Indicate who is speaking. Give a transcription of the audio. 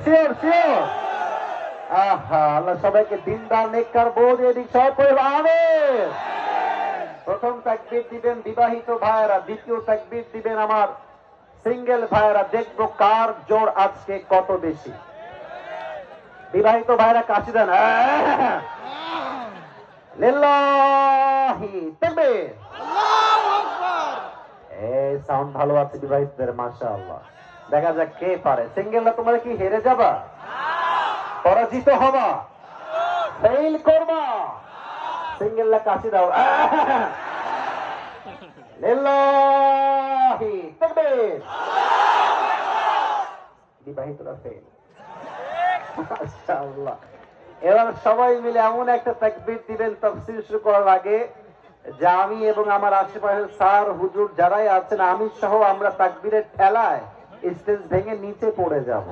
Speaker 1: Sure sure. আহা, আল্লাহ সবাইকে দিনদার নেককার বোধ এদিক সব আমিন। প্রথম তাকবীর দিবেন বিবাহিত ভাইয়েরা, দ্বিতীয় তাকবীর দিবেন আমার সিঙ্গেল ভাইয়েরা। দেখবো কার জোর আজকে কত বেশি। বিবাহিত ভাইয়েরা কাশি দেন। লিল্লাহি তাকবীর। এই সাউন্ড ভালো আছে বিবাহিতদের, মাশাআল্লাহ। দেখা যাক কে পারে। সিঙ্গেলরা তোমরা কি হেরে যাবা? পরাজিত হবা? ফেল করবা? সিঙ্গেলরা কাশি দাও। লিল্লাহি তাকবীর। বিবাহিতরা ফেল। মাশাআল্লাহ। এবার সবাই মিলে এমন একটা তাকবীর দিবেন তাফসীর শুরু করার আগে, যে আমি এবং আমার আশেপাশের স্যার হুজুর যারাই আছেন, আমি সহ আমরা তাকবীরের ঠেলায় স্টেজ ভেঙে নিচে পড়ে যাব।